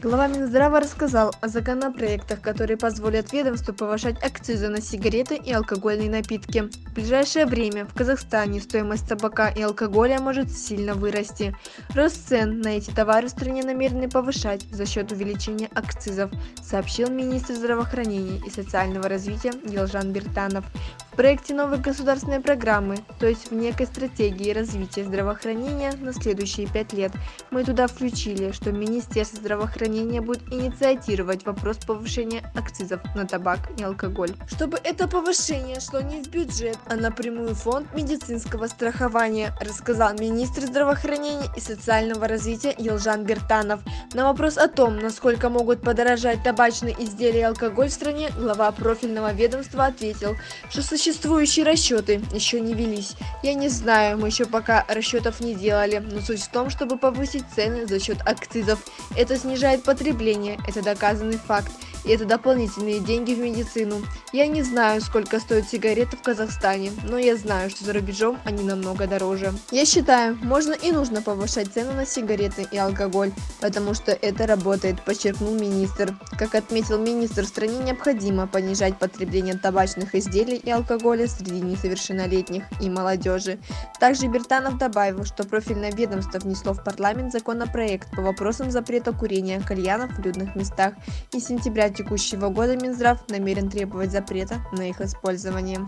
Глава Минздрава рассказал о законопроектах, которые позволят ведомству повышать акцизы на сигареты и алкогольные напитки. В ближайшее время в Казахстане стоимость табака и алкоголя может сильно вырасти. Рост цен на эти товары в стране намерены повышать за счет увеличения акцизов, сообщил министр здравоохранения и социального развития Елжан Биртанов. В проекте новой государственной программы, то есть в некой стратегии развития здравоохранения на следующие 5 лет, мы туда включили, что Министерство здравоохранения будет инициировать вопрос повышения акцизов на табак и алкоголь, чтобы это повышение шло не в бюджет, а напрямую в фонд медицинского страхования, рассказал министр здравоохранения и социального развития Елжан Биртанов. На вопрос о том, насколько могут подорожать табачные изделия и алкоголь в стране, глава профильного ведомства ответил, что существующие расчеты еще не велись. Я не знаю, мы еще пока расчетов не делали, но суть в том, чтобы повысить цены за счет акцизов. Это снижает потребление, это доказанный факт. И это дополнительные деньги в медицину. Я не знаю, сколько стоят сигареты в Казахстане, но я знаю, что за рубежом они намного дороже. Я считаю, можно и нужно повышать цены на сигареты и алкоголь, потому что это работает, подчеркнул министр. Как отметил министр, в стране необходимо понижать потребление табачных изделий и алкоголя среди несовершеннолетних и молодежи. Также Биртанов добавил, что профильное ведомство внесло в парламент законопроект по вопросам запрета курения кальянов в людных местах, и с сентября текущего года Минздрав намерен требовать запрета на их использование.